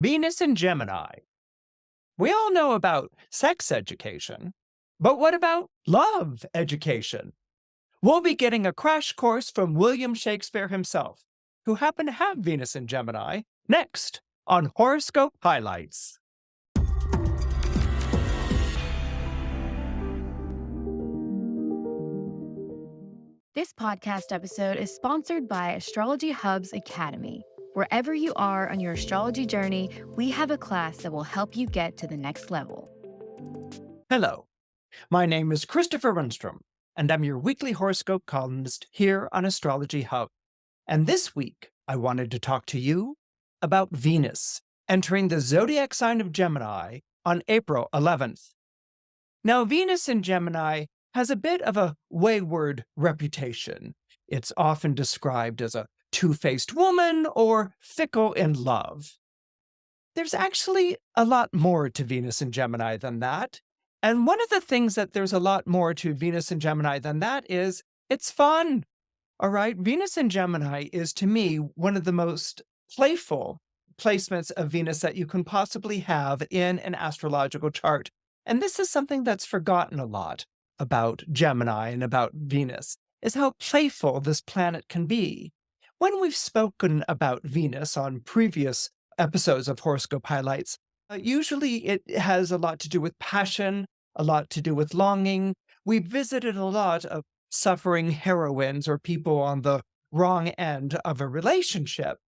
Venus and Gemini. We all know about sex education, but what about love education? We'll be getting a crash course from William Shakespeare himself, who happened to have Venus and Gemini, next on Horoscope Highlights. This podcast episode is sponsored by Astrology Hub's Academy. Wherever you are on your astrology journey, we have a class that will help you get to the next level. Hello, my name is Christopher Renstrom, and I'm your weekly horoscope columnist here on Astrology Hub. And this week, I wanted to talk to you about Venus entering the zodiac sign of Gemini on April 11th. Now, Venus in Gemini has a bit of a wayward reputation. It's often described as a two-faced woman or fickle in love. There's actually a lot more to Venus in Gemini than that. And one of the things that there's a lot more to Venus in Gemini than that is it's fun. All right. Venus in Gemini is, to me, one of the most playful placements of Venus that you can possibly have in an astrological chart. And this is something that's forgotten a lot about Gemini and about Venus, is how playful this planet can be. When we've spoken about Venus on previous episodes of Horoscope Highlights, usually it has a lot to do with passion, a lot to do with longing. We visited a lot of suffering heroines or people on the wrong end of a relationship.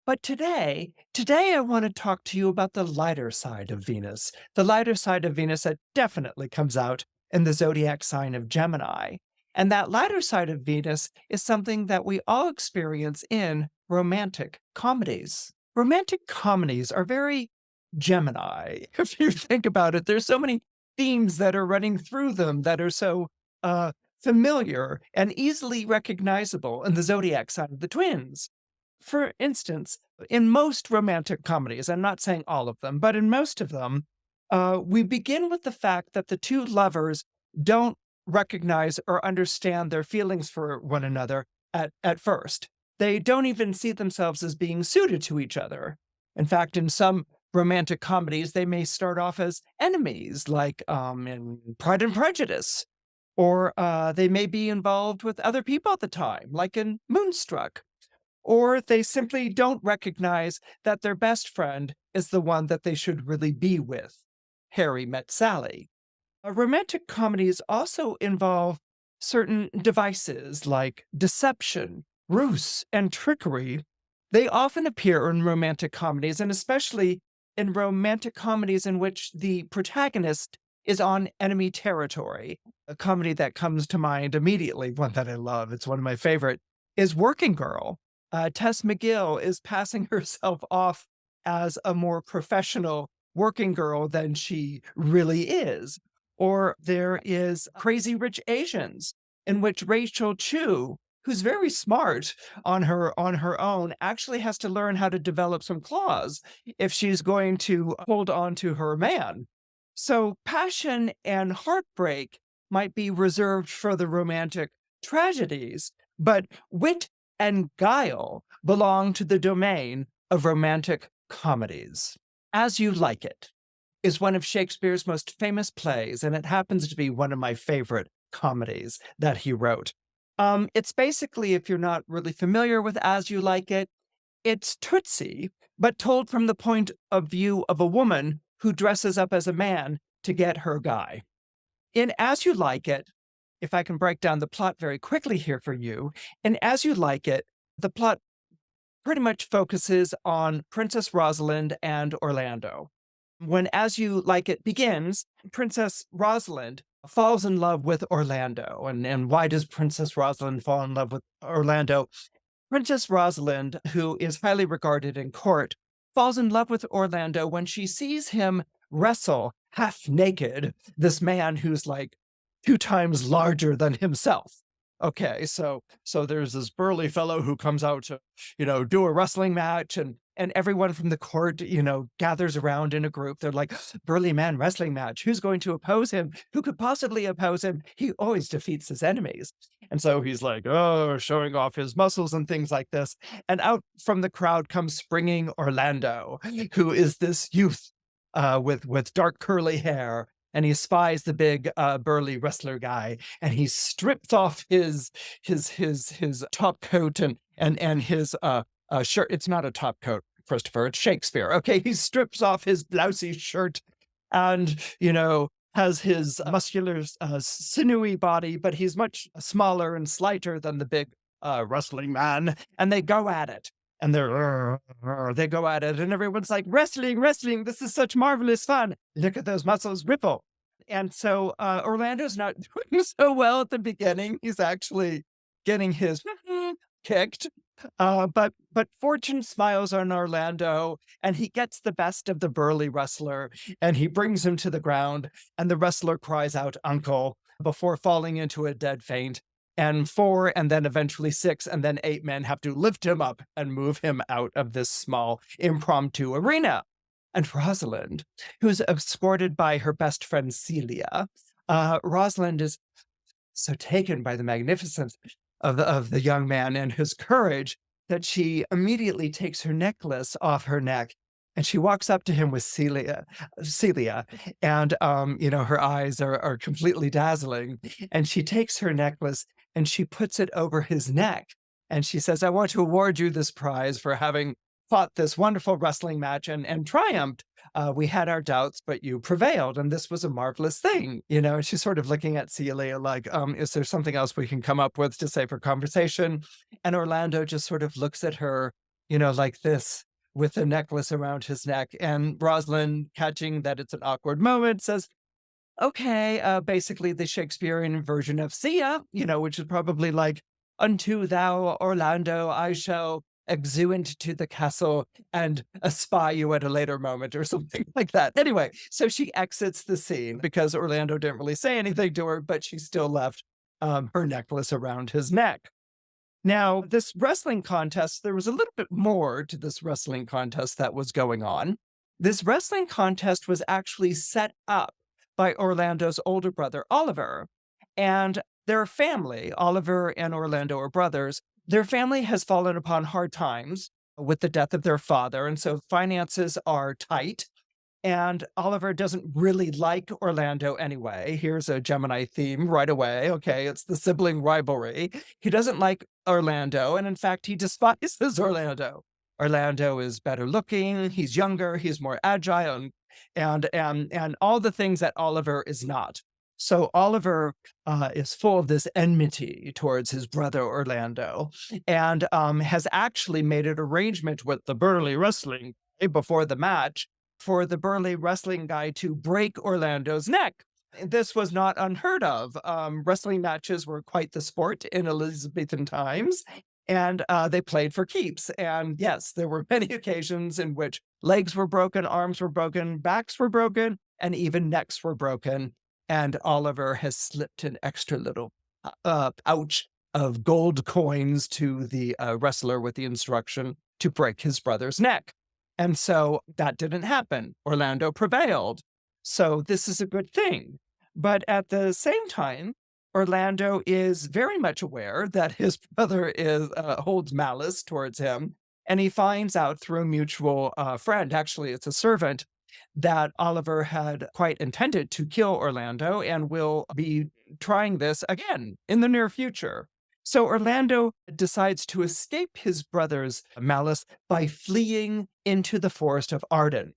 But today I want to talk to you about the lighter side of Venus, the lighter side of Venus that definitely comes out in the zodiac sign of Gemini. And that lighter side of Venus is something that we all experience in romantic comedies. Romantic comedies are very Gemini. If you think about it, there's so many themes that are running through them that are so familiar and easily recognizable in the zodiac sign of the twins. For instance, in most romantic comedies, I'm not saying all of them, but in most of them, we begin with the fact that the two lovers don't recognize or understand their feelings for one another at first. They don't even see themselves as being suited to each other. In fact, in some romantic comedies, they may start off as enemies, like in Pride and Prejudice, or they may be involved with other people at the time, like in Moonstruck. Or they simply don't recognize that their best friend is the one that they should really be with. Harry Met Sally. Romantic comedies also involve certain devices like deception, ruse, and trickery. They often appear in romantic comedies, and especially in romantic comedies in which the protagonist is on enemy territory. A comedy that comes to mind immediately, one that I love, it's one of my favorite, is Working Girl. Tess McGill is passing herself off as a more professional working girl than she really is. Or there is Crazy Rich Asians, in which Rachel Chu, who's very smart on her own, actually has to learn how to develop some claws if she's going to hold on to her man. So passion and heartbreak might be reserved for the romantic tragedies, but wit and guile belong to the domain of romantic comedies. As You Like It is one of Shakespeare's most famous plays, and it happens to be one of my favorite comedies that he wrote. It's basically, if you're not really familiar with As You Like It, it's Tootsie, but told from the point of view of a woman who dresses up as a man to get her guy. In As You Like It, if I can break down the plot very quickly here for you, in As You Like It, the plot pretty much focuses on Princess Rosalind and Orlando. When As You Like It begins, Princess Rosalind falls in love with Orlando. And why does Princess Rosalind fall in love with Orlando? Princess Rosalind, who is highly regarded in court, falls in love with Orlando when she sees him wrestle half naked this man who's like 2 times larger than himself. Okay, so there's this burly fellow who comes out to, do a wrestling match, and everyone from the court, gathers around in a group. They're like, burly man wrestling match. Who's going to oppose him? Who could possibly oppose him? He always defeats his enemies. And so he's like, oh, showing off his muscles and things like this. And out from the crowd comes springing Orlando, who is this youth with dark curly hair. And he spies the big burly wrestler guy, and he strips off his top coat and his shirt. It's not a top coat, Christopher. It's Shakespeare. Okay, he strips off his blousy shirt, and has his muscular, sinewy body, but he's much smaller and slighter than the big wrestling man. And they go at it. And they go at it, and everyone's like, wrestling, wrestling. This is such marvelous fun. Look at those muscles ripple. And so Orlando's not doing so well at the beginning. He's actually getting his kicked. But fortune smiles on Orlando, and he gets the best of the burly wrestler, and he brings him to the ground, and the wrestler cries out, "Uncle," before falling into a dead faint. And 4, and then eventually 6, and then 8 men have to lift him up and move him out of this small impromptu arena. And Rosalind, who's escorted by her best friend Celia, Rosalind is so taken by the magnificence of the young man and his courage that she immediately takes her necklace off her neck, and she walks up to him with Celia, and her eyes are completely dazzling, and she takes her necklace and she puts it over his neck, and she says, "I want to award you this prize for having fought this wonderful wrestling match and triumphed. We had our doubts, but you prevailed, and this was a marvelous thing." And she's sort of looking at Celia like, is there something else we can come up with to save her conversation? And Orlando just sort of looks at her, like this, with the necklace around his neck. And Rosalind, catching that it's an awkward moment, says, okay, basically the Shakespearean version of "see ya," which is probably like, "Unto thou, Orlando, I shall exuent to the castle and espy you at a later moment," or something like that. Anyway, so she exits the scene because Orlando didn't really say anything to her, but she still left her necklace around his neck. Now, this wrestling contest, there was a little bit more to this wrestling contest that was going on. This wrestling contest was actually set up by Orlando's older brother, Oliver, and their family. Oliver and Orlando are brothers. Their family has fallen upon hard times with the death of their father, and so finances are tight. And Oliver doesn't really like Orlando anyway. Here's a Gemini theme right away. Okay, it's the sibling rivalry. He doesn't like Orlando, and in fact, he despises Orlando. Orlando is better looking, he's younger, he's more agile, and all the things that Oliver is not. So Oliver is full of this enmity towards his brother Orlando, and has actually made an arrangement with the burly wrestling guy before the match for the burly wrestling guy to break Orlando's neck. This was not unheard of. Wrestling matches were quite the sport in Elizabethan times, and they played for keeps. And yes, there were many occasions in which legs were broken, arms were broken, backs were broken, and even necks were broken. And Oliver has slipped an extra little pouch of gold coins to the wrestler with the instruction to break his brother's neck. And so that didn't happen. Orlando prevailed. So this is a good thing. But at the same time, Orlando is very much aware that his brother holds malice towards him. And he finds out through a mutual friend, actually, it's a servant, that Oliver had quite intended to kill Orlando and will be trying this again in the near future. So Orlando decides to escape his brother's malice by fleeing into the forest of Arden.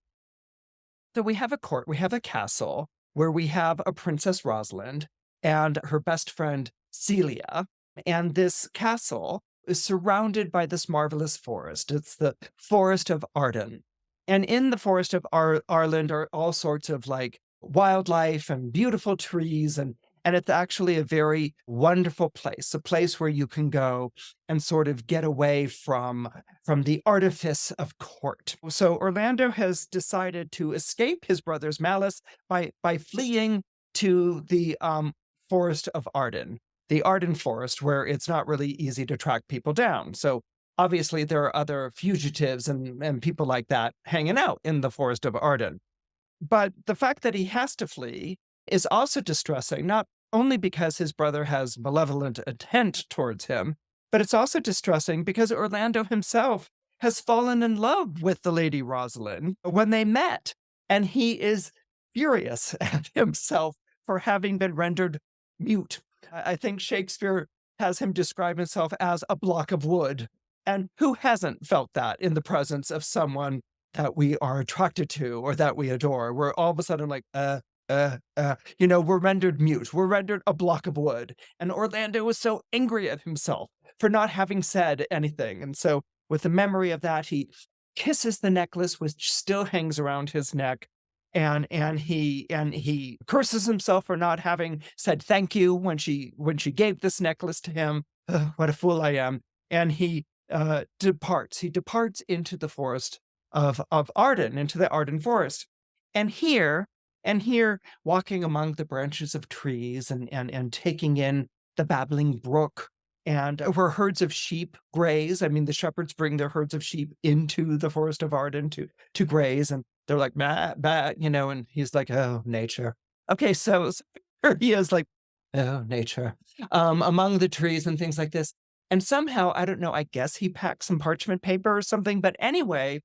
So we have a court, we have a castle where we have a Princess Rosalind and her best friend Celia. And this castle is surrounded by this marvelous forest. It's the forest of Arden. And in the forest of Arden are all sorts of like wildlife and beautiful trees, and it's actually a very wonderful place, a place where you can go and sort of get away from the artifice of court. So Orlando has decided to escape his brother's malice by fleeing to the forest of Arden. the Arden Forest, where it's not really easy to track people down. So obviously there are other fugitives and people like that hanging out in the Forest of Arden. But the fact that he has to flee is also distressing, not only because his brother has malevolent intent towards him, but it's also distressing because Orlando himself has fallen in love with the Lady Rosalind when they met. And he is furious at himself for having been rendered mute. I think Shakespeare has him describe himself as a block of wood. And who hasn't felt that in the presence of someone that we are attracted to or that we adore? We're all of a sudden like, we're rendered mute. We're rendered a block of wood. And Orlando was so angry at himself for not having said anything. And so, with the memory of that, he kisses the necklace, which still hangs around his neck. And he curses himself for not having said thank you when she gave this necklace to him. Ugh, what a fool I am! And he departs. He departs into the forest of Arden, into the Arden forest. And here, walking among the branches of trees and taking in the babbling brook, and where herds of sheep graze. I mean, the shepherds bring their herds of sheep into the forest of Arden to graze, and they're like, bah, bah, and he's like, oh, nature. Okay, so here he is like, oh, nature, among the trees and things like this. And somehow, I don't know, I guess he packed some parchment paper or something, but anyway,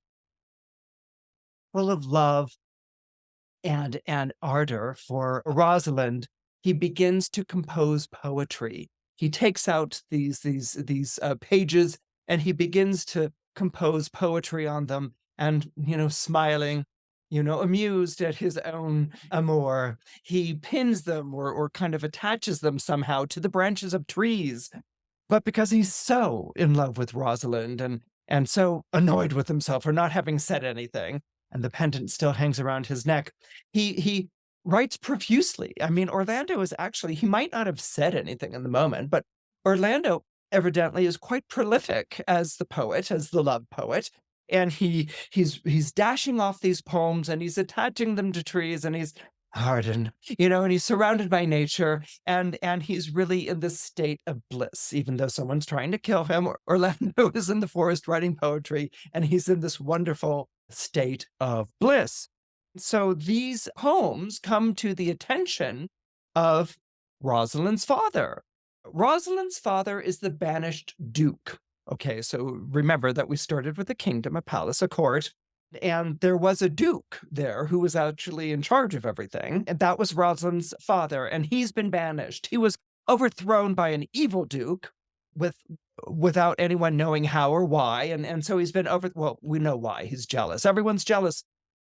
full of love and ardor for Rosalind, he begins to compose poetry. He takes out these pages and he begins to compose poetry on them, and smiling, amused at his own amour, he pins them or kind of attaches them somehow to the branches of trees. But because he's so in love with Rosalind and so annoyed with himself for not having said anything, and the pendant still hangs around his neck, he writes profusely. I mean, Orlando is actually, he might not have said anything in the moment, but Orlando evidently is quite prolific as the poet, as the love poet. And he's dashing off these poems and he's attaching them to trees and he's hardened, and he's surrounded by nature, and he's really in this state of bliss, even though someone's trying to kill him. Orlando is in the forest writing poetry, and he's in this wonderful state of bliss. So these poems come to the attention of Rosalind's father. Rosalind's father is the banished duke. Okay, so remember that we started with a kingdom, a palace, a court, and there was a duke there who was actually in charge of everything, and that was Rosalind's father, and he's been banished. He was overthrown by an evil duke without anyone knowing how or why, and so he's been well, we know why. He's jealous. Everyone's jealous.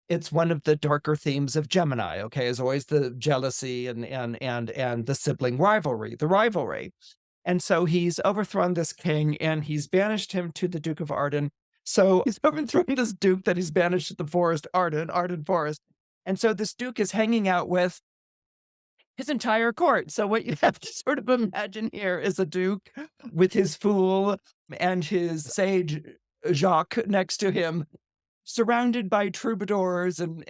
It's one of the darker themes of Gemini, okay, is always the jealousy and the sibling rivalry, the rivalry. And so he's overthrown this king and he's banished him to the Duke of Arden. So he's overthrown this duke that he's banished to the forest, Arden Forest. And so this duke is hanging out with his entire court. So what you have to sort of imagine here is a duke with his fool and his sage Jacques next to him, surrounded by troubadours and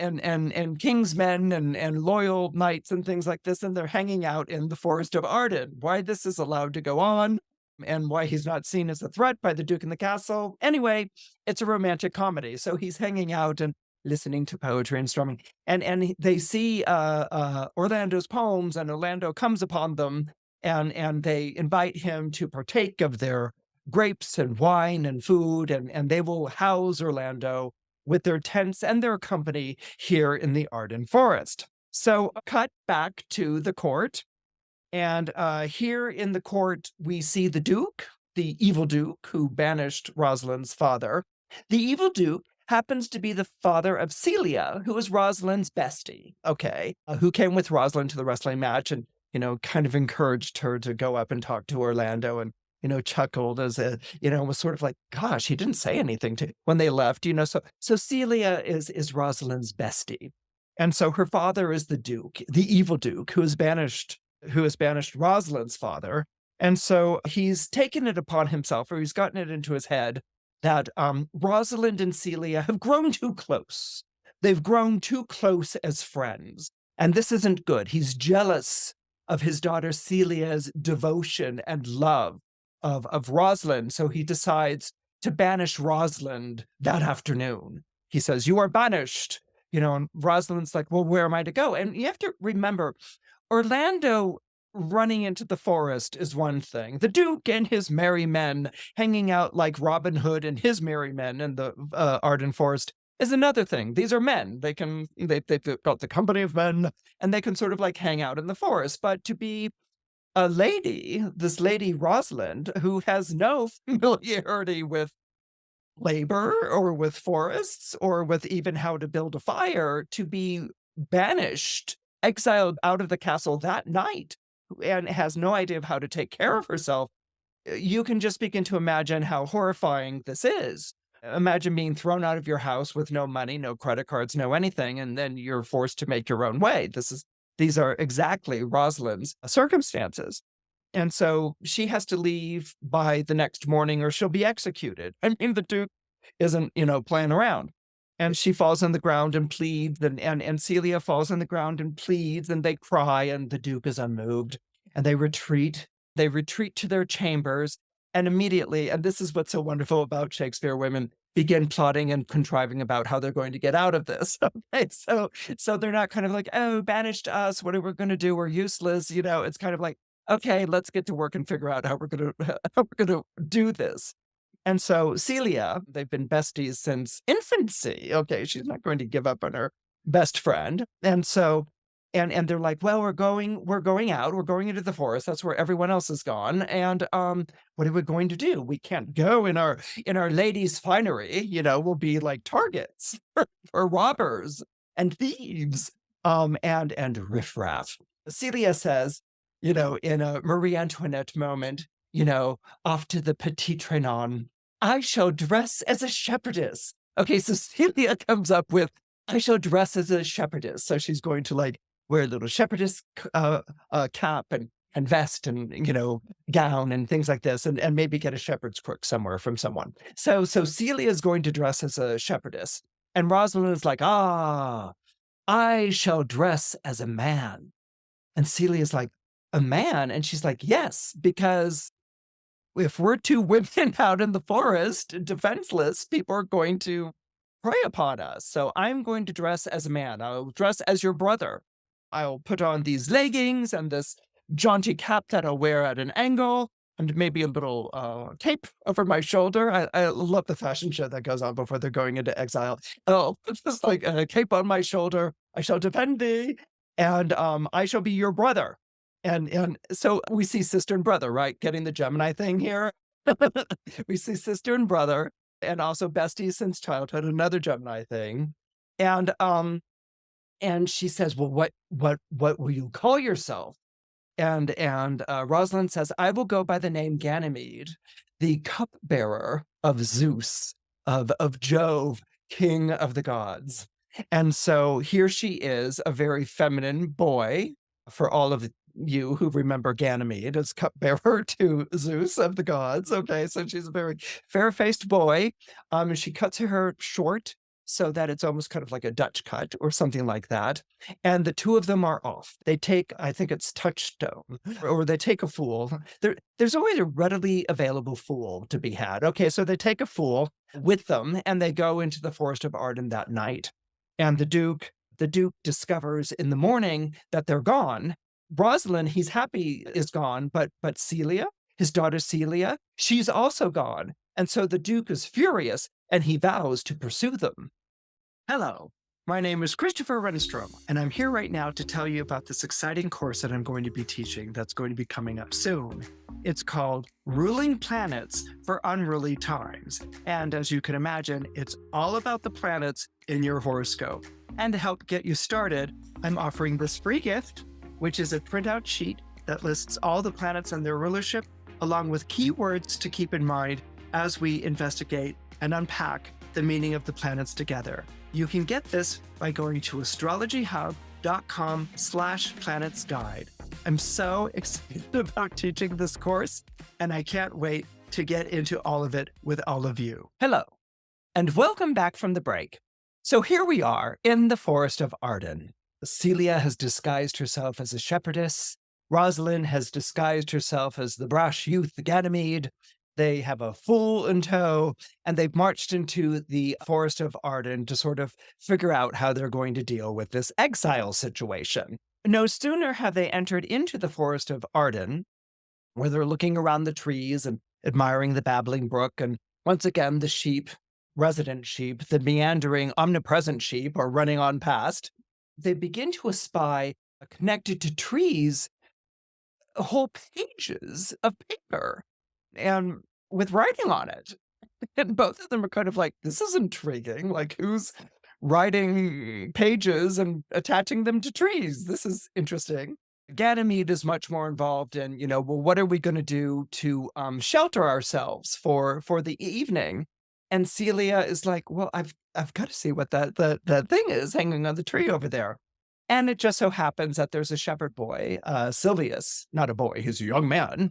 kingsmen and loyal knights and things like this, and they're hanging out in the forest of Arden. Why this is allowed to go on, and why he's not seen as a threat by the Duke in the castle. Anyway, it's a romantic comedy. So he's hanging out and listening to poetry and strumming. And they see Orlando's poems, and Orlando comes upon them, and they invite him to partake of their grapes and wine and food, and they will house Orlando with their tents and their company here in the Arden Forest. So cut back to the court. And here in the court, we see the Duke, the evil Duke who banished Rosalind's father. The evil Duke happens to be the father of Celia, who is Rosalind's bestie, okay, who came with Rosalind to the wrestling match and, kind of encouraged her to go up and talk to Orlando and, chuckled as was sort of like, gosh, he didn't say anything to when they left, So Celia is Rosalind's bestie. And so her father is the Duke, the evil Duke, who has banished Rosalind's father. And so he's taken it upon himself, or he's gotten it into his head, that Rosalind and Celia have grown too close. They've grown too close as friends. And this isn't good. He's jealous of his daughter Celia's devotion and love of Rosalind. So he decides to banish Rosalind that afternoon. He says, "You are banished." And Rosalind's like, "Well, where am I to go?" And you have to remember, Orlando running into the forest is one thing. The Duke and his merry men hanging out like Robin Hood and his merry men in the Arden Forest is another thing. These are men. They've got the company of men, and they can sort of like hang out in the forest. But to be a lady, this Lady Rosalind, who has no familiarity with labor or with forests or with even how to build a fire, to be banished, exiled out of the castle that night, and has no idea of how to take care of herself, you can just begin to imagine how horrifying this is. Imagine being thrown out of your house with no money, no credit cards, no anything, and then you're forced to make your own way. These are exactly Rosalind's circumstances. And so she has to leave by the next morning or she'll be executed. I mean, the Duke isn't, playing around. And she falls on the ground and pleads, and Celia falls on the ground and pleads, and they cry, and the Duke is unmoved. And they retreat. They retreat to their chambers, and immediately, and this is what's so wonderful about Shakespeare, women begin plotting and contriving about how they're going to get out of this. Okay, so they're not kind of like, "Oh, banished us. What are we going to do? We're useless." It's kind of like, "Okay, let's get to work and figure out how we're going to how we're going to do this." And so Celia, they've been besties since infancy. Okay, she's not going to give up on her best friend. And so and they're like, "Well, we're going out, we're going into the forest. That's where everyone else is gone. And what are we going to do? We can't go in our ladies' finery, we'll be like targets for robbers and thieves, and riffraff." Celia says, in a Marie Antoinette moment, off to the Petit Trianon, "I shall dress as a shepherdess." Okay, so Celia comes up with, "I shall dress as a shepherdess." So she's going to like wear a little shepherdess cap and vest and, gown and things like this, and maybe get a shepherd's crook somewhere from someone. So Celia is going to dress as a shepherdess. And Rosalind is like, "Ah, I shall dress as a man." And Celia's like, "A man?" And she's like, "Yes, because if we're two women out in the forest, defenseless, people are going to prey upon us. So I'm going to dress as a man. I'll dress as your brother. I'll put on these leggings and this jaunty cap that I'll wear at an angle, and maybe a little cape over my shoulder." I love the fashion show that goes on before they're going into exile. "Oh, it's just like a cape on my shoulder. I shall defend thee, and I shall be your brother." And so we see sister and brother, right? Getting the Gemini thing here. We see sister and brother, and also besties since childhood, another Gemini thing. And she says, "Well, what will you call yourself?" And Rosalind says, "I will go by the name Ganymede, the cupbearer of Zeus, of Jove, king of the gods." And so here she is, a very feminine boy, for all of you who remember Ganymede as cupbearer to Zeus of the gods. Okay, so she's a very fair-faced boy. And she cuts her hair short so that it's almost kind of like a Dutch cut or something like that. And the two of them are off. They take, I think it's Touchstone, or they take a fool. There's always a readily available fool to be had. Okay, so they take a fool with them and they go into the forest of Arden that night. And the Duke discovers in the morning that they're gone. Rosalind, he's happy, is gone, but Celia, his daughter Celia, she's also gone. And so the Duke is furious and he vows to pursue them. Hello, my name is Christopher Renstrom, and I'm here right now to tell you about this exciting course that I'm going to be teaching that's going to be coming up soon. It's called Ruling Planets for Unruly Times. And as you can imagine, it's all about the planets in your horoscope. And to help get you started, I'm offering this free gift, which is a printout sheet that lists all the planets and their rulership, along with keywords to keep in mind as we investigate and unpack the meaning of the planets together. You can get this by going to astrologyhub.com/planetsguide. I'm so excited about teaching this course, and I can't wait to get into all of it with all of you. Hello, and welcome back from the break. So here we are in the forest of Arden. Celia has disguised herself as a shepherdess, Rosalind has disguised herself as the brash youth Ganymede. They have a fool in tow, and they've marched into the Forest of Arden to sort of figure out how they're going to deal with this exile situation. No sooner have they entered into the Forest of Arden, where they're looking around the trees and admiring the babbling brook, and once again, the sheep, resident sheep, the meandering, omnipresent sheep are running on past. They begin to espy, connected to trees, whole pages of paper and with writing on it. And both of them are kind of like, this is intriguing. Like, who's writing pages and attaching them to trees? This is interesting. Ganymede is much more involved in, well, what are we going to do to shelter ourselves for the evening? And Celia is like, well, I've got to see what that thing is hanging on the tree over there. And it just so happens that there's a shepherd boy, Silvius, not a boy, he's a young man,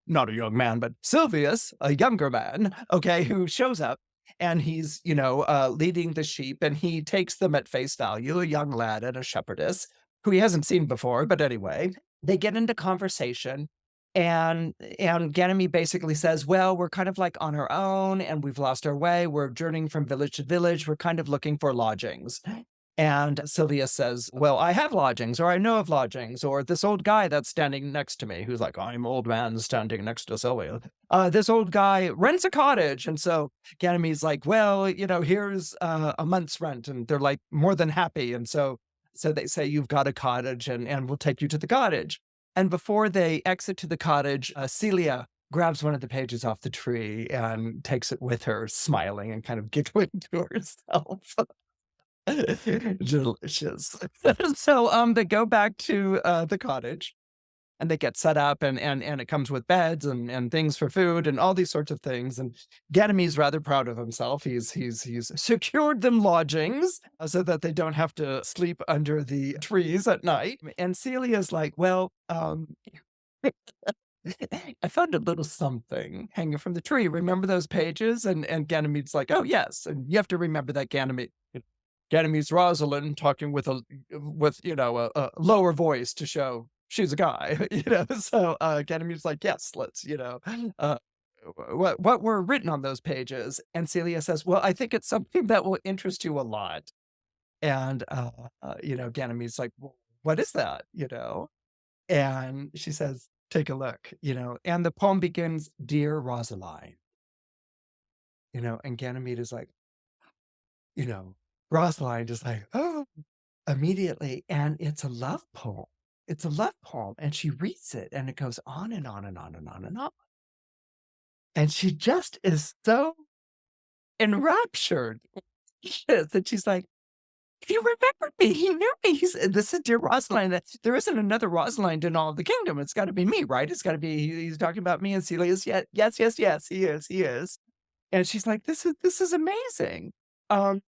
not a young man, but Silvius, a younger man, okay, who shows up and he's, leading the sheep and he takes them at face value, a young lad and a shepherdess who he hasn't seen before. But anyway, they get into conversation and Ganymede basically says, well, we're kind of like on our own and we've lost our way. We're journeying from village to village. We're kind of looking for lodgings. And Sylvia says, well, I have lodgings, or I know of lodgings, or this old guy that's standing next to me, who's like, I'm old man standing next to Sylvia. This old guy rents a cottage. And so Ganymede's like, well, here's a month's rent. And they're like more than happy. And so they say, you've got a cottage and we'll take you to the cottage. And before they exit to the cottage, Celia grabs one of the pages off the tree and takes it with her, smiling and kind of giggling to herself. Delicious. So, they go back to, the cottage, and they get set up, and it comes with beds and things for food and all these sorts of things, and Ganymede's rather proud of himself. He's secured them lodgings, so that they don't have to sleep under the trees at night, and Celia's like, "Well, I found a little something hanging from the tree. Remember those pages?" And Ganymede's like, "Oh, yes," and you have to remember that Ganymede's Rosalind talking with a lower voice to show she's a guy, So Ganymede's like, yes, let's, uh, what were written on those pages? And Celia says, well, I think it's something that will interest you a lot. And Ganymede's like, well, what is that? And she says, take a look, and the poem begins, Dear Rosaline, and Ganymede is like, you know, Rosaline just like, oh, immediately, and it's a love poem. It's a love poem, and she reads it, and it goes on and on and on and on and on. And she just is so enraptured. Yes, and she's like, "He remembered me. He knew me. This is dear Rosalind. There isn't another Rosalind in all of the kingdom. It's got to be me, right? It's got to be. He's talking about me." And Celia's, yes, yes, yes, yes. He is. He is. And she's like, "This is amazing." Um,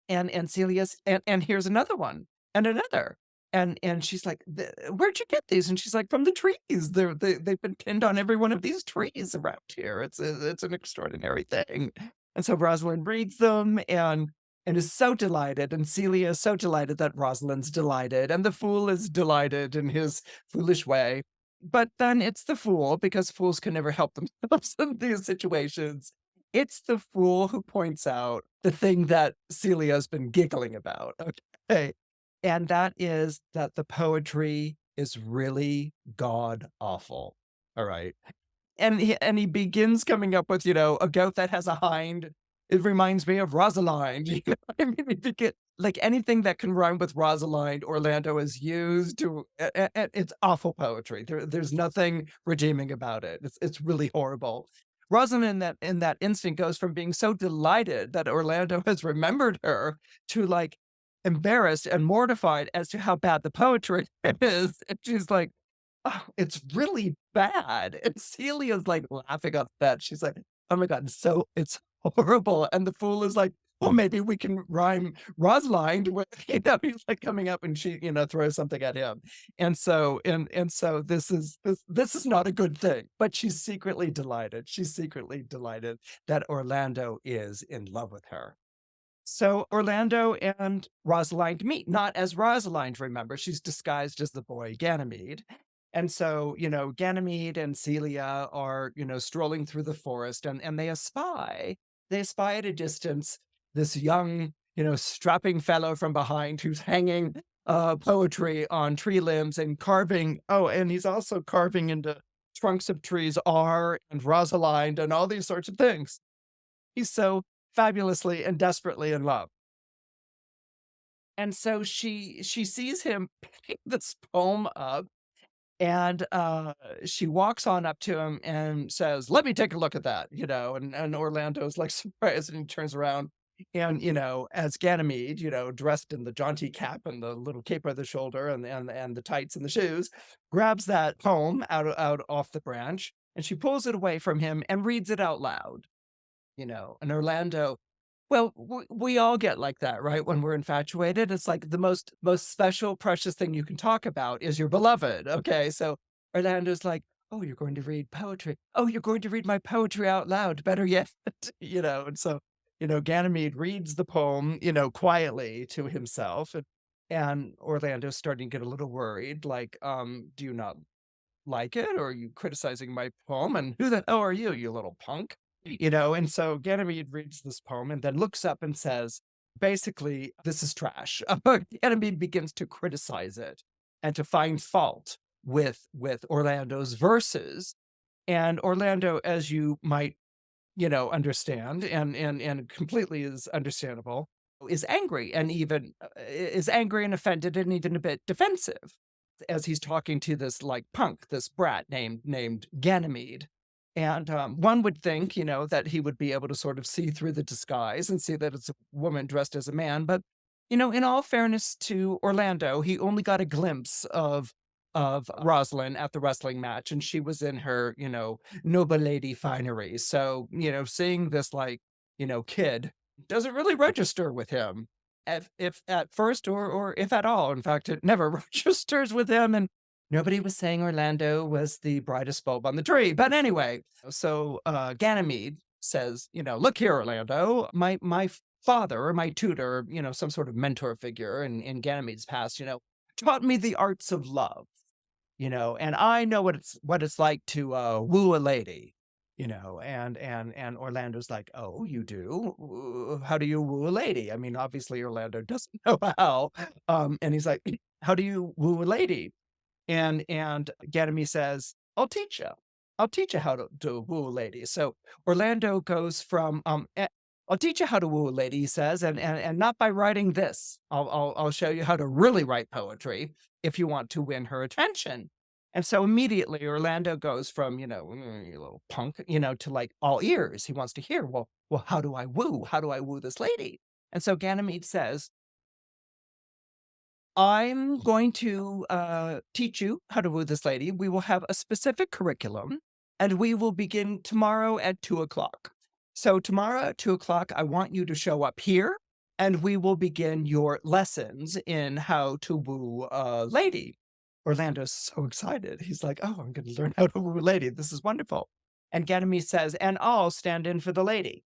and Celia's and here's another one, and another. And she's like, "Where'd you get these?" And she's like, "From the trees. They've been pinned on every one of these trees around here. It's an extraordinary thing." And so Rosalind reads them and is so delighted, and Celia is so delighted that Rosalind's delighted, and the fool is delighted in his foolish way. But then it's the fool, because fools can never help themselves in these situations. It's the fool who points out the thing that Celia's been giggling about, okay? And that is that the poetry is really god awful, all right? And he begins coming up with, a goat that has a hind. It reminds me of Rosalind, I mean, he like, anything that can rhyme with Rosalind, Orlando is used to it's awful poetry. There's nothing redeeming about it. It's really horrible. Rosalind in that instant goes from being so delighted that Orlando has remembered her to, like, embarrassed and mortified as to how bad the poetry is, and she's like, "Oh, it's really bad." And Celia's, like, laughing off that. She's like, "Oh my god, it's horrible." And the fool is like, "Well, maybe we can rhyme Rosalind with," he's, like, coming up and she, throws something at him. And so this is not a good thing, but she's secretly delighted. She's secretly delighted that Orlando is in love with her. So Orlando and Rosalind meet, not as Rosalind, remember, she's disguised as the boy Ganymede. And so, Ganymede and Celia are, strolling through the forest and they espy at a distance this young, strapping fellow from behind who's hanging poetry on tree limbs and carving. Oh, and he's also carving into trunks of trees R and Rosalind and all these sorts of things. He's so fabulously and desperately in love. And so she sees him pick this poem up and, she walks on up to him and says, "Let me take a look at that," and Orlando's, like, surprised, and he turns around and, as Ganymede, dressed in the jaunty cap and the little cape on the shoulder and the tights and the shoes, grabs that poem out off the branch, and she pulls it away from him and reads it out loud, and Orlando, well, we all get like that, right? When we're infatuated, it's like the most special, precious thing you can talk about is your beloved. Okay, so Orlando's like, "Oh, you're going to read poetry. Oh, you're going to read my poetry out loud. Better yet," And so, Ganymede reads the poem, quietly to himself, and Orlando's starting to get a little worried, like, "Do you not like it, or are you criticizing my poem? And who the hell are you, you little punk?" And so Ganymede reads this poem and then looks up and says, basically, "This is trash." Ganymede begins to criticize it and to find fault with Orlando's verses. And Orlando, as you might, understand, and completely is understandable, is angry and even is angry and offended and even a bit defensive as he's talking to this like punk, this brat named Ganymede. And one would think, that he would be able to sort of see through the disguise and see that it's a woman dressed as a man. But, in all fairness to Orlando, he only got a glimpse of Rosalind at the wrestling match, and she was in her, noble lady finery. So, seeing this like, kid doesn't really register with him if at first or if at all. In fact, it never registers with him, and nobody was saying Orlando was the brightest bulb on the tree. But anyway, so Ganymede says, "Look here, Orlando, my father or my tutor, some sort of mentor figure in Ganymede's past, taught me the arts of love, and I know what it's like to woo a lady." And Orlando's like, "Oh, you do? How do you woo a lady?" I mean, obviously Orlando doesn't know how. And he's like, "How do you woo a lady?" And Ganymede says, "I'll teach you. I'll teach you how to woo a lady." So Orlando goes from, "I'll teach you how to woo a lady," he says, and not by writing this. I'll show you how to really write poetry if you want to win her attention." And so immediately Orlando goes from, "You little punk," to like all ears. He wants to hear, well, how do I woo? How do I woo this lady? And so Ganymede says, "I'm going to teach you how to woo this lady. We will have a specific curriculum, and we will begin tomorrow at 2 o'clock. So, tomorrow at 2 o'clock, I want you to show up here, and we will begin your lessons in how to woo a lady." Orlando's so excited. He's like, "Oh, I'm going to learn how to woo a lady. This is wonderful." And Ganymede says, "And I'll stand in for the lady."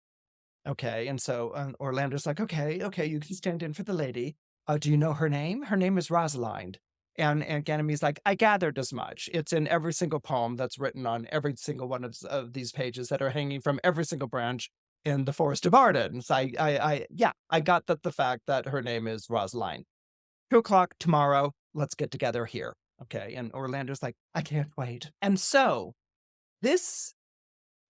Okay, and so, Orlando's like, "Okay, okay, you can stand in for the lady. Do you know her name? Her name is Rosalind." And Ganymede's like, "I gathered as much. It's in every single poem that's written on every single one of these pages that are hanging from every single branch in the Forest of Arden. So yeah, I got the fact that her name is Rosalind. 2 o'clock tomorrow, let's get together here." Okay, and Orlando's like, "I can't wait." And so, this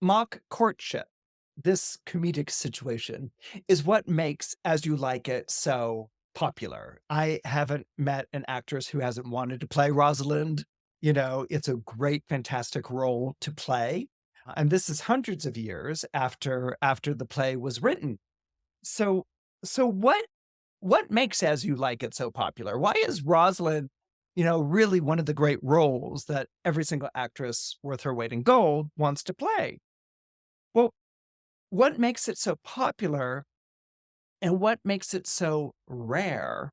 mock courtship, this comedic situation, is what makes As You Like It so popular. I haven't met an actress who hasn't wanted to play Rosalind. It's a great, fantastic role to play. And this is hundreds of years after the play was written. So so what makes As You Like It so popular? Why is Rosalind, really one of the great roles that every single actress worth her weight in gold wants to play? Well, what makes it so popular and what makes it so rare,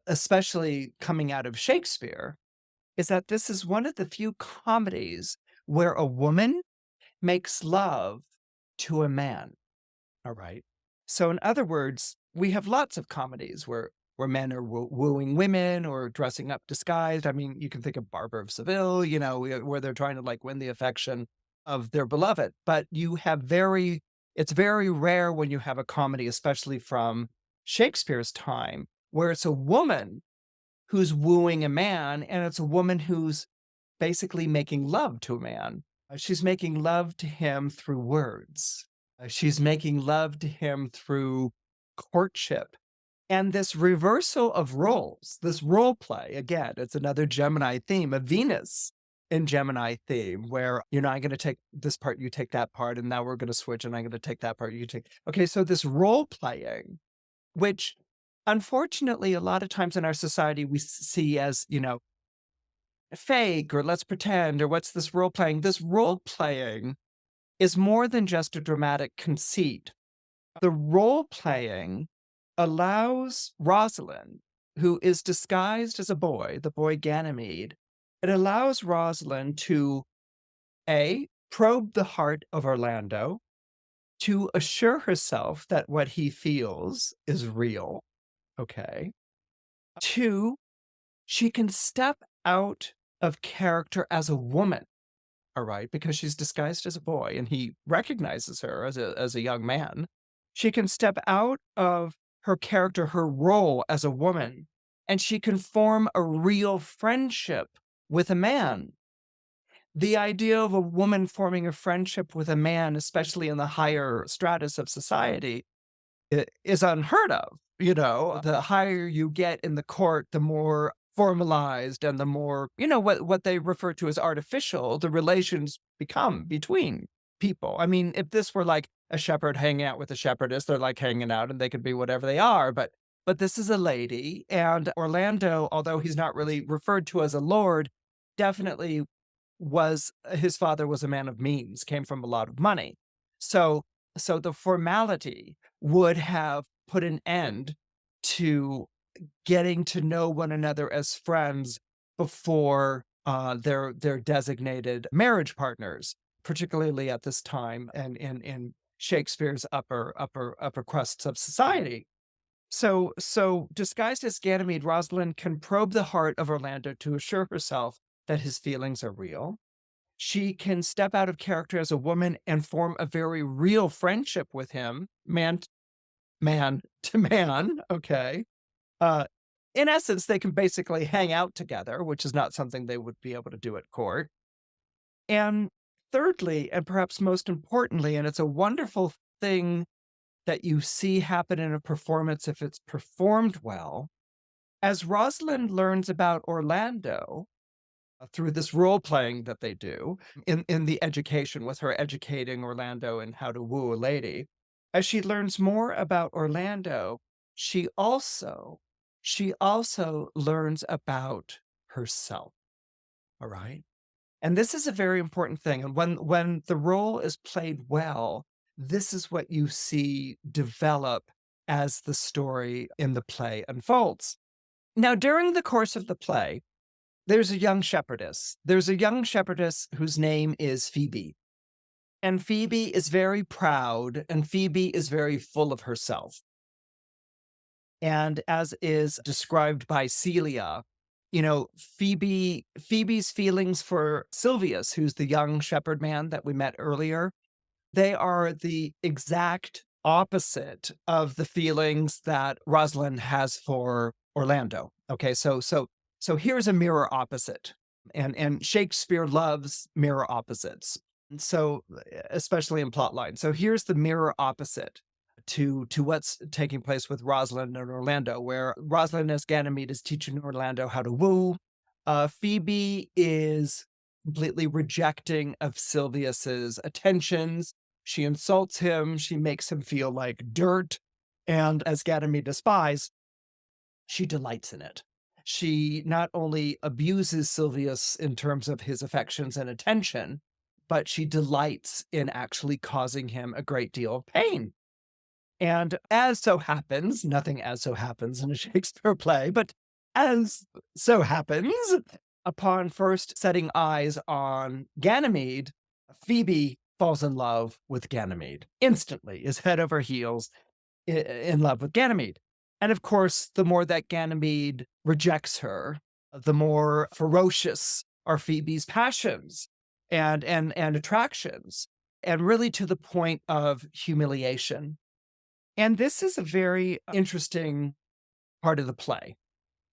especially coming out of Shakespeare, is that this is one of the few comedies where a woman makes love to a man. All right. So, in other words, we have lots of comedies where where men are wooing women or dressing up disguised. I mean, you can think of Barber of Seville, where they're trying to like win the affection of their beloved. But it's very rare when you have a comedy, especially from Shakespeare's time, where it's a woman who's wooing a man and it's a woman who's basically making love to a man. She's making love to him through words. She's making love to him through courtship. And this reversal of roles, this role play, again, it's another Gemini theme, a Venus in Gemini theme, where, I'm going to take this part, you take that part, and now we're going to switch, and I'm going to take that part, you take. Okay, so this role playing, which unfortunately, a lot of times in our society, we see as, fake or let's pretend or what's this role playing? This role playing is more than just a dramatic conceit. The role playing allows Rosalind, who is disguised as a boy, the boy Ganymede, it allows Rosalind to A, probe the heart of Orlando, to assure herself that what he feels is real. Okay. Two, she can step out of character as a woman, all right, because she's disguised as a boy and he recognizes her as a young man. She can step out of her character, her role as a woman, and she can form a real friendship with a man. The idea of a woman forming a friendship with a man, especially in the higher stratus of society, is unheard of. The higher you get in the court, the more formalized and the more, what they refer to as artificial, the relations become between people. I mean, if this were like a shepherd hanging out with a shepherdess, they're like hanging out and they could be whatever they are. But this is a lady, and Orlando, although he's not really referred to as a lord, definitely his father was a man of means, came from a lot of money. So the formality would have put an end to getting to know one another as friends before their designated marriage partners, particularly at this time and in Shakespeare's upper crusts of society. So disguised as Ganymede, Rosalind can probe the heart of Orlando to assure herself that his feelings are real. She can step out of character as a woman and form a very real friendship with him, man to man, okay? Uh, in essence, they can basically hang out together, which is not something they would be able to do at court. And thirdly, and perhaps most importantly, and it's a wonderful thing that you see happen in a performance if it's performed well, as Rosalind learns about Orlando, through this role playing that they do in the education with her educating Orlando in how to woo a lady. As she learns more about Orlando, she also learns about herself. All right. And this is a very important thing. And when the role is played well, this is what you see develop as the story in the play unfolds. Now, during the course of the play, there's a young shepherdess. There's a young shepherdess whose name is Phoebe. And Phoebe is very proud, and Phoebe is very full of herself. And as is described by Celia, Phoebe's feelings for Silvius, who's the young shepherd man that we met earlier, they are the exact opposite of the feelings that Rosalind has for Orlando. Okay, so here's a mirror opposite. And Shakespeare loves mirror opposites. So especially in plot lines. So here's the mirror opposite to what's taking place with Rosalind and Orlando, where Rosalind as Ganymede is teaching Orlando how to woo. Phoebe is completely rejecting of Silvius's attentions. She insults him. She makes him feel like dirt. And as Ganymede despises, she delights in it. She not only abuses Silvius in terms of his affections and attention, but she delights in actually causing him a great deal of pain. And as so happens, nothing as so happens in a Shakespeare play, but as so happens, upon first setting eyes on Ganymede, Phoebe falls in love with Ganymede instantly, is head over heels in love with Ganymede. And of course, the more that Ganymede rejects her, the more ferocious are Phoebe's passions and attractions, and really to the point of humiliation. And this is a very interesting part of the play.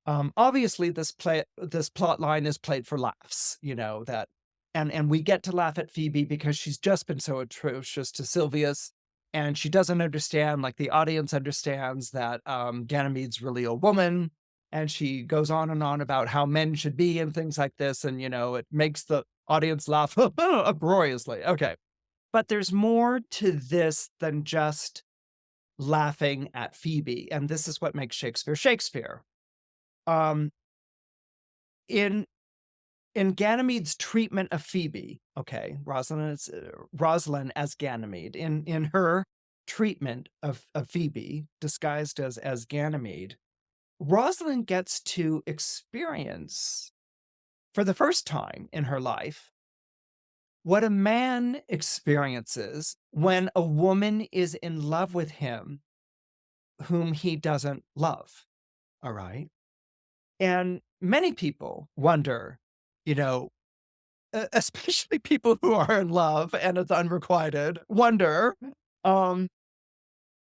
Obviously, this plot line is played for laughs, that, and we get to laugh at Phoebe because she's just been so atrocious to Sylvius, and she doesn't understand, like the audience understands that Ganymede's really a woman, and she goes on and on about how men should be and things like this, and it makes the audience laugh uproariously. Okay, but there's more to this than just laughing at Phoebe, and this is what makes Shakespeare Shakespeare. Um, in Ganymede's treatment of Phoebe, okay, Rosalind as Ganymede, in her treatment of Phoebe, disguised as Ganymede, Rosalind gets to experience, for the first time in her life, what a man experiences when a woman is in love with him whom he doesn't love, all right? And many people wonder, you know, especially people who are in love and it's unrequited, wonder, um,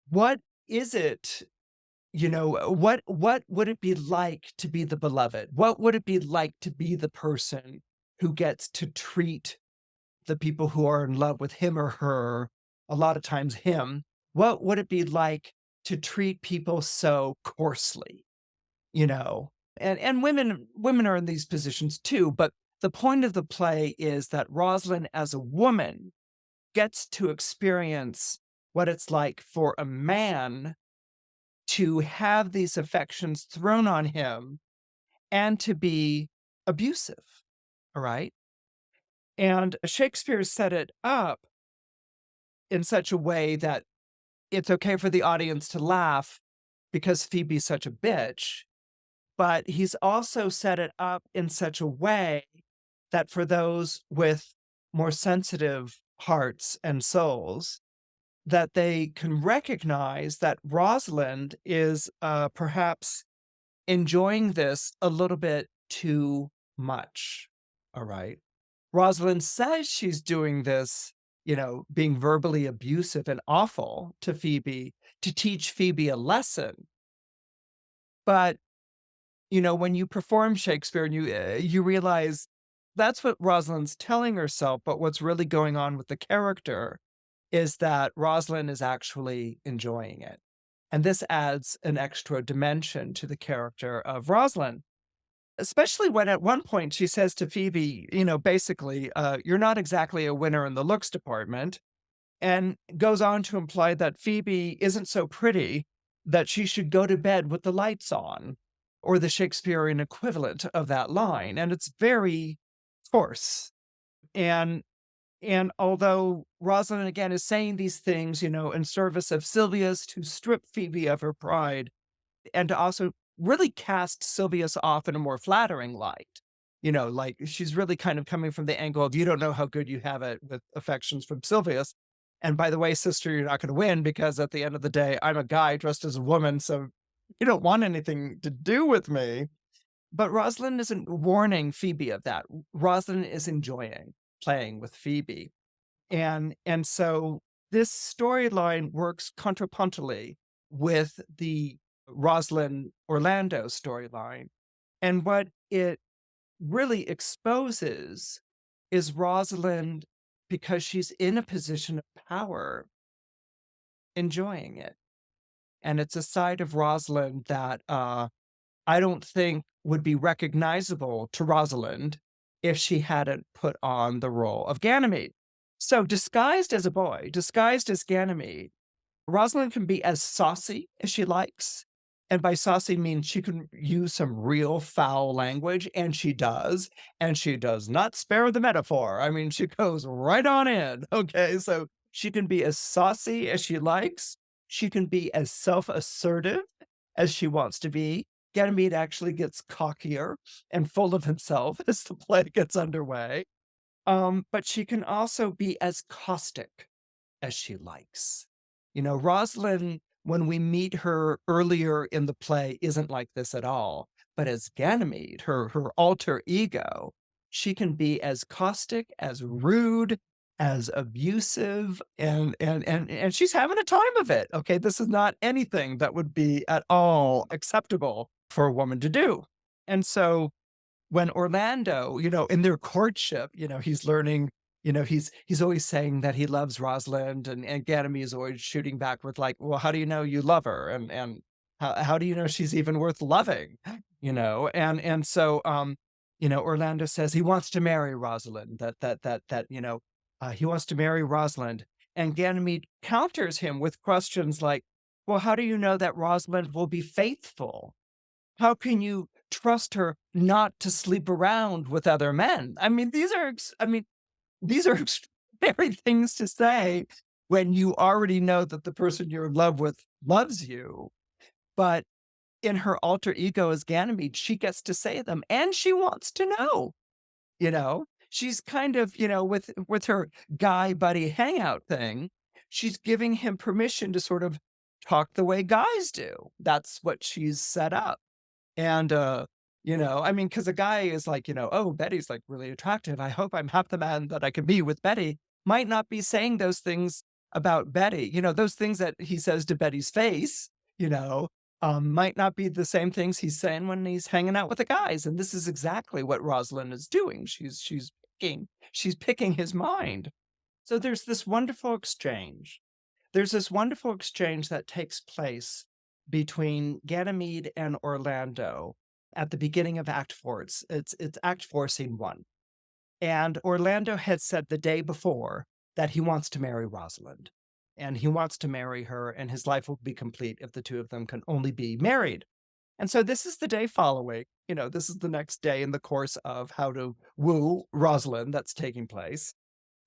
what is it, what would it be like to be the beloved? What would it be like to be the person who gets to treat the people who are in love with him or her, a lot of times him? What would it be like to treat people so coarsely? You know? And women are in these positions too, but the point of the play is that Rosalind as a woman gets to experience what it's like for a man to have these affections thrown on him and to be abusive, all right? And Shakespeare set it up in such a way that it's okay for the audience to laugh because Phoebe's such a bitch, but he's also set it up in such a way that for those with more sensitive hearts and souls, that they can recognize that Rosalind is perhaps enjoying this a little bit too much. All right. Rosalind says she's doing this, being verbally abusive and awful to Phoebe to teach Phoebe a lesson. But when you perform Shakespeare and you realize that's what Rosalind's telling herself, but what's really going on with the character is that Rosalind is actually enjoying it. And this adds an extra dimension to the character of Rosalind, especially when at one point she says to Phoebe, basically, you're not exactly a winner in the looks department, and goes on to imply that Phoebe isn't so pretty that she should go to bed with the lights on, or the Shakespearean equivalent of that line. And it's very coarse. And although Rosalind again is saying these things, in service of Sylvius to strip Phoebe of her pride and to also really cast Sylvius off in a more flattering light. Like she's really kind of coming from the angle of you don't know how good you have it with affections from Sylvius. And by the way, sister, you're not going to win because at the end of the day, I'm a guy dressed as a woman. So you don't want anything to do with me. But Rosalind isn't warning Phoebe of that. Rosalind is enjoying playing with Phoebe. And so this storyline works contrapuntally with the Rosalind Orlando storyline. And what it really exposes is Rosalind, because she's in a position of power, enjoying it. And it's a side of Rosalind that I don't think would be recognizable to Rosalind if she hadn't put on the role of Ganymede. So, disguised as a boy, disguised as Ganymede, Rosalind can be as saucy as she likes. And by saucy means she can use some real foul language, and she does. And she does not spare the metaphor. I mean, she goes right on in. Okay. So she can be as saucy as she likes. She can be as self assertive as she wants to be. Ganymede actually gets cockier and full of himself as the play gets underway. But she can also be as caustic as she likes. Rosalind when we meet her earlier in the play, isn't like this at all. But as Ganymede, her alter ego, she can be as caustic, as rude, as abusive, and she's having a time of it. Okay, this is not anything that would be at all acceptable for a woman to do. And so when Orlando, in their courtship, he's learning, he's always saying that he loves Rosalind, and Ganymede is always shooting back with like, well, how do you know you love her? And how do you know she's even worth loving? And so Orlando says he wants to marry Rosalind, he wants to marry Rosalind. And Ganymede counters him with questions like, well, how do you know that Rosalind will be faithful? How can you trust her not to sleep around with other men? These are extraordinary things to say when you already know that the person you're in love with loves you. But in her alter ego as Ganymede, she gets to say them, and she wants to know, you know? She's kind of, with her guy buddy hangout thing, she's giving him permission to sort of talk the way guys do. That's what she's set up. And, because a guy is like, "Oh, Betty's, like, really attractive. I hope I'm half the man that I can be with Betty," might not be saying those things about Betty. Those things that he says to Betty's face, might not be the same things he's saying when he's hanging out with the guys, and this is exactly what Rosalind is doing. She's picking his mind. So there's this wonderful exchange that takes place between Ganymede and Orlando at the beginning of Act 4. It's Act 4, Scene 1. And Orlando had said the day before that he wants to marry Rosalind, and he wants to marry her, and his life will be complete if the two of them can only be married. And so this is the day following, this is the next day in the course of how to woo Rosalind that's taking place.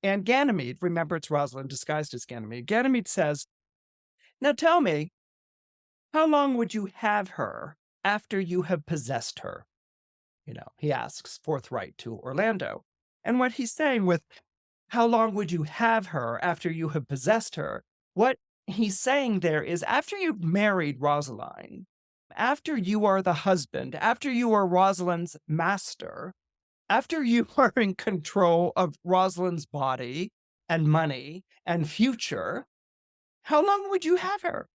And Ganymede, remember it's Rosalind disguised as Ganymede. Ganymede says, now tell me, how long would you have her after you have possessed her? He asks forthright to Orlando. And what he's saying with, how long would you have her after you have possessed her? What he's saying there is, after you've married Rosaline, after you are the husband, after you are Rosalind's master, after you are in control of Rosalind's body and money and future, how long would you have her?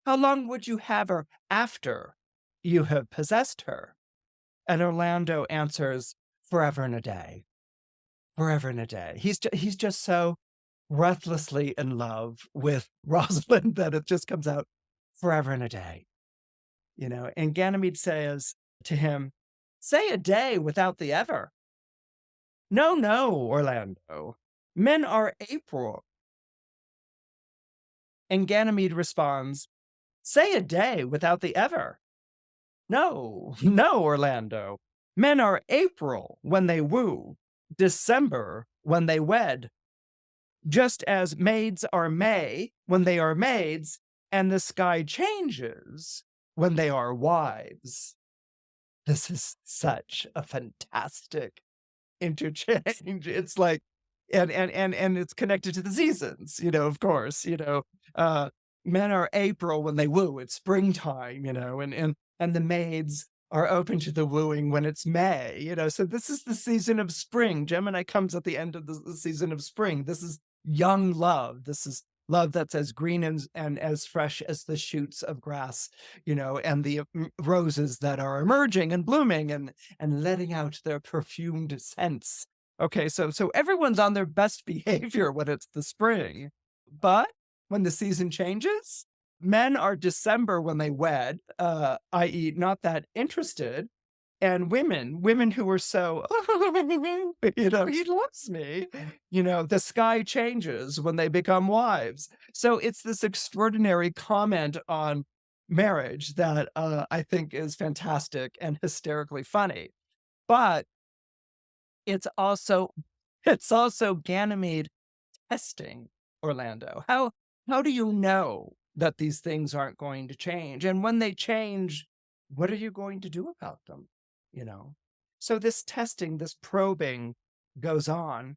How long would you have her after you have possessed her? And Orlando answers, forever and a day. Forever and a day. He's just so breathlessly in love with Rosalind that it just comes out, forever and a day. And Ganymede says to him, say a day without the ever. No, no, Orlando. Men are April. And Ganymede responds, say a day without the ever. No, no, Orlando. Men are April when they woo, December when they wed. Just as maids are May when they are maids, and the sky changes when they are wives. This is such a fantastic interchange. It's like, and it's connected to the seasons, of course, men are April when they woo, it's springtime, and the maids are open to the wooing when it's May, so this is the season of spring. Gemini comes at the end of the season of spring. This is young love. This is love that's as green and as fresh as the shoots of grass, and the roses that are emerging and blooming and letting out their perfumed scents. Okay, so everyone's on their best behavior when it's the spring. But when the season changes, men are December when they wed, i.e., not that interested. And women who are so, he loves me, the sky changes when they become wives. So it's this extraordinary comment on marriage that I think is fantastic and hysterically funny. But it's also Ganymede testing Orlando. How do you know that these things aren't going to change? And when they change, what are you going to do about them? So this testing, this probing goes on.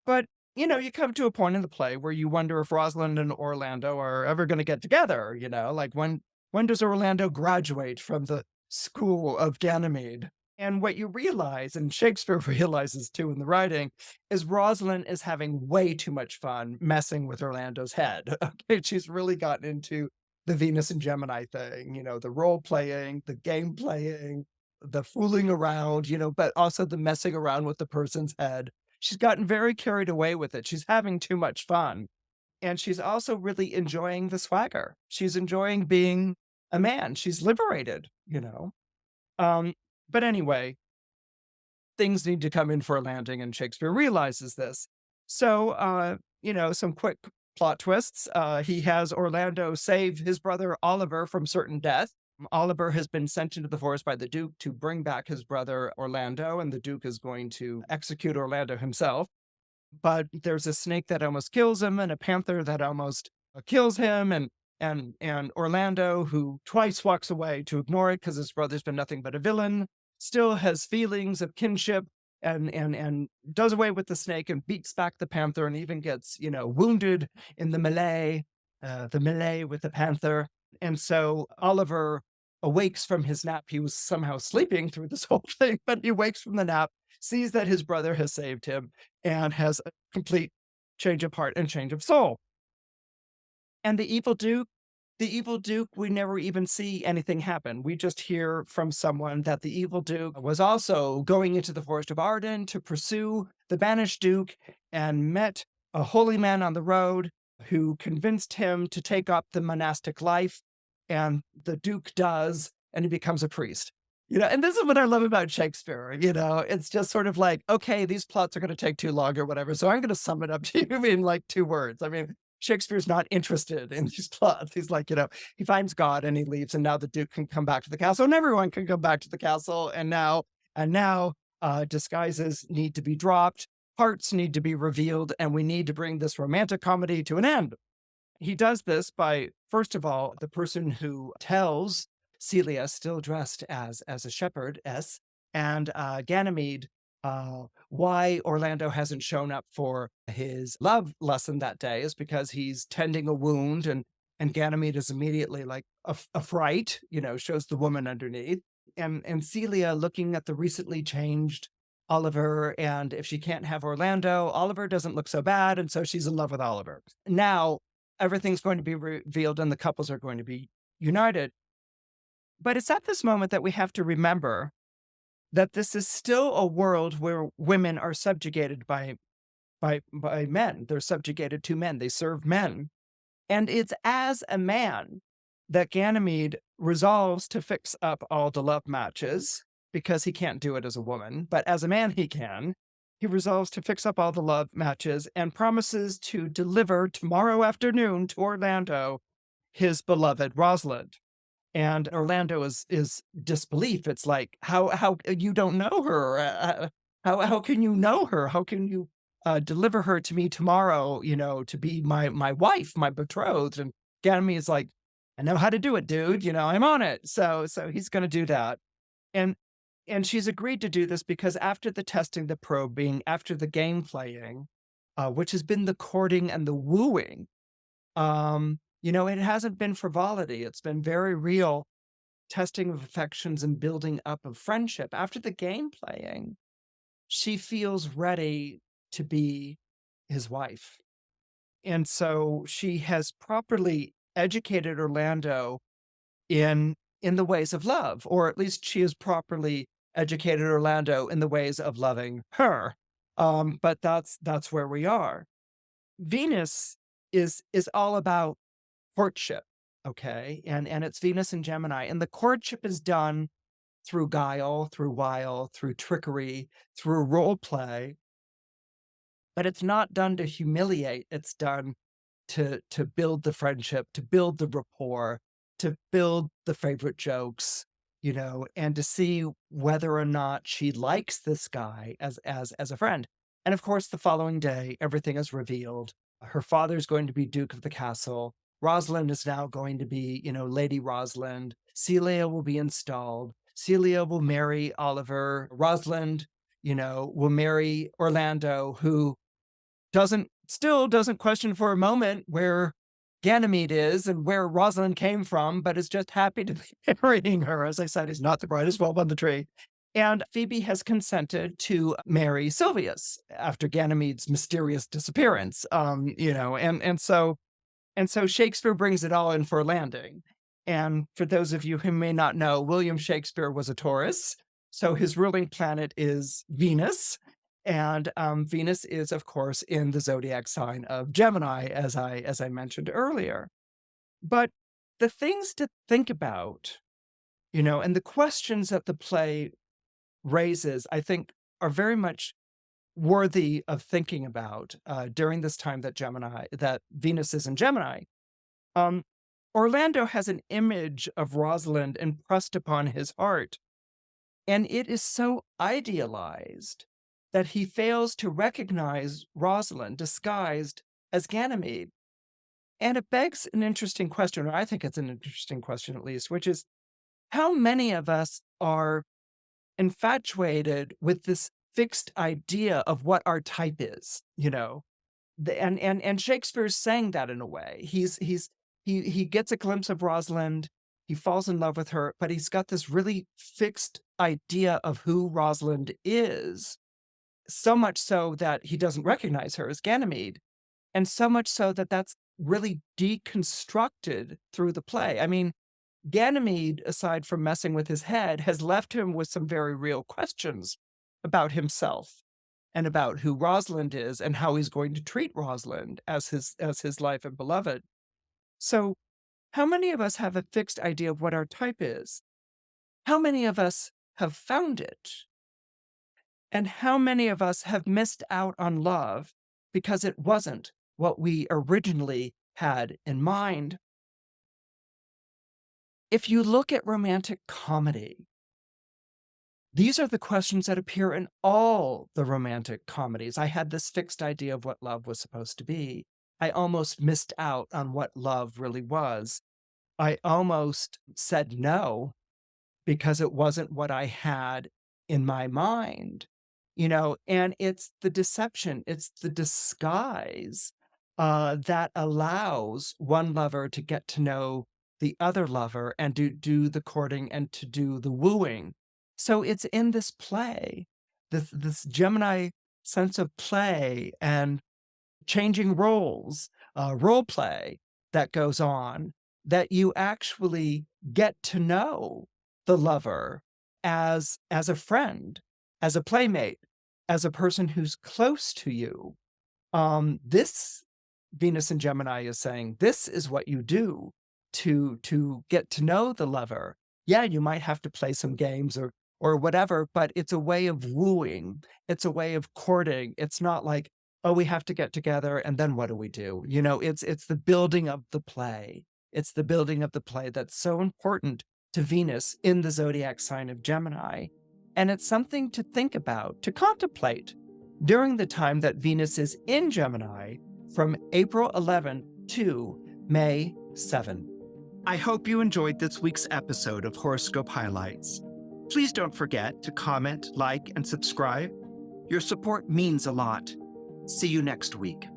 But, you come to a point in the play where you wonder if Rosalind and Orlando are ever going to get together, like when does Orlando graduate from the school of Ganymede? And what you realize, and Shakespeare realizes too in the writing, is Rosalind is having way too much fun messing with Orlando's head. Okay, she's really gotten into the Venus and Gemini thing, the role playing, the game playing, the fooling around, but also the messing around with the person's head. She's gotten very carried away with it. She's having too much fun. And she's also really enjoying the swagger. She's enjoying being a man. She's liberated. Um, but anyway, things need to come in for a landing, and Shakespeare realizes this. So, some quick plot twists. He has Orlando save his brother Oliver from certain death. Oliver has been sent into the forest by the Duke to bring back his brother Orlando, and the Duke is going to execute Orlando himself. But there's a snake that almost kills him, and a panther that almost kills him, and Orlando, who twice walks away to ignore it because his brother's been nothing but a villain, still has feelings of kinship and does away with the snake and beats back the panther and even gets, wounded in the melee with the panther. And so Oliver awakes from his nap. He was somehow sleeping through this whole thing, but he wakes from the nap, sees that his brother has saved him, and has a complete change of heart and change of soul. And the evil duke, we never even see anything happen. We just hear from someone that the evil duke was also going into the forest of Arden to pursue the banished duke and met a holy man on the road who convinced him to take up the monastic life. And the duke does, and he becomes a priest. And this is what I love about Shakespeare. It's just sort of like, okay, these plots are going to take too long or whatever. So I'm going to sum it up to you in like 2 words. I mean, Shakespeare's not interested in these plots. He's like, he finds God and he leaves, and now the Duke can come back to the castle, and everyone can come back to the castle. And now, disguises need to be dropped, parts need to be revealed, and we need to bring this romantic comedy to an end. He does this by, first of all, the person who tells Celia, still dressed as a shepherd, and Ganymede, why Orlando hasn't shown up for his love lesson that day is because he's tending a wound, and Ganymede is immediately like a fright, shows the woman underneath, and Celia looking at the recently changed Oliver, and if she can't have Orlando, Oliver doesn't look so bad, and so she's in love with Oliver. Now everything's going to be revealed, and the couples are going to be united. But it's at this moment that we have to remember that this is still a world where women are subjugated by men. They're subjugated to men. They serve men. And it's as a man that Ganymede resolves to fix up all the love matches because he can't do it as a woman, but as a man he can. He resolves to fix up all the love matches and promises to deliver tomorrow afternoon to Orlando his beloved Rosalind. And Orlando is disbelief. It's like, how you don't know her? How can you know her? How can you deliver her to me tomorrow? To be my wife, my betrothed. And Ganymede is like, I know how to do it, dude. I'm on it. So he's going to do that. And and she's agreed to do this because after the testing, the probing, after the game playing, which has been the courting and the wooing, it hasn't been frivolity. It's been very real testing of affections and building up of friendship. After the game playing, she feels ready to be his wife. And so she has properly educated Orlando in the ways of love, or at least she has properly educated Orlando in the ways of loving her. But that's where we are. Venus is all about courtship, okay? And it's Venus and Gemini, and the courtship is done through guile, through wile, through trickery, through role play, but it's not done to humiliate. It's done to build the friendship, to build the rapport, to build the favorite jokes, and to see whether or not she likes this guy as a friend. And of course, the following day, everything is revealed. Her father's going to be Duke of the Castle. Rosalind is now going to be, Lady Rosalind. Celia will be installed. Celia will marry Oliver. Rosalind, will marry Orlando, who doesn't question for a moment where Ganymede is and where Rosalind came from, but is just happy to be marrying her. As I said, he's not the brightest bulb on the tree. And Phoebe has consented to marry Sylvius after Ganymede's mysterious disappearance. And so Shakespeare brings it all in for a landing. And for those of you who may not know, William Shakespeare was a Taurus. So his ruling planet is Venus. And Venus is, of course, in the zodiac sign of Gemini, as I mentioned earlier. But the things to think about, and the questions that the play raises, I think, are very much worthy of thinking about during this time that Venus is in Gemini. Um, Orlando has an image of Rosalind impressed upon his heart, and it is so idealized that he fails to recognize Rosalind disguised as Ganymede. And it begs an interesting question, or I think it's an interesting question at least, which is how many of us are infatuated with this fixed idea of what our type is, and Shakespeare's saying that in a way. He gets a glimpse of Rosalind, he falls in love with her, but he's got this really fixed idea of who Rosalind is, so much so that he doesn't recognize her as Ganymede, and so much so that that's really deconstructed through the play. I mean, Ganymede, aside from messing with his head, has left him with some very real questions about himself and about who Rosalind is and how he's going to treat Rosalind as his life and beloved. So, how many of us have a fixed idea of what our type is? How many of us have found it? And how many of us have missed out on love because it wasn't what we originally had in mind? If you look at romantic comedy, these are the questions that appear in all the romantic comedies. I had this fixed idea of what love was supposed to be. I almost missed out on what love really was. I almost said no because it wasn't what I had in my mind, and it's the deception, it's the disguise that allows one lover to get to know the other lover and to do the courting and to do the wooing. So it's in this play, this Gemini sense of play and changing roles, role play that goes on, that you actually get to know the lover as a friend, as a playmate, as a person who's close to you. This Venus and Gemini is saying this is what you do to get to know the lover. Yeah, you might have to play some games or whatever, but it's a way of wooing. It's a way of courting. It's not like, oh, we have to get together and then what do we do? It's the building of the play. It's the building of the play that's so important to Venus in the zodiac sign of Gemini. And it's something to think about, to contemplate during the time that Venus is in Gemini from April 11 to May 7. I hope you enjoyed this week's episode of Horoscope Highlights. Please don't forget to comment, like, and subscribe. Your support means a lot. See you next week.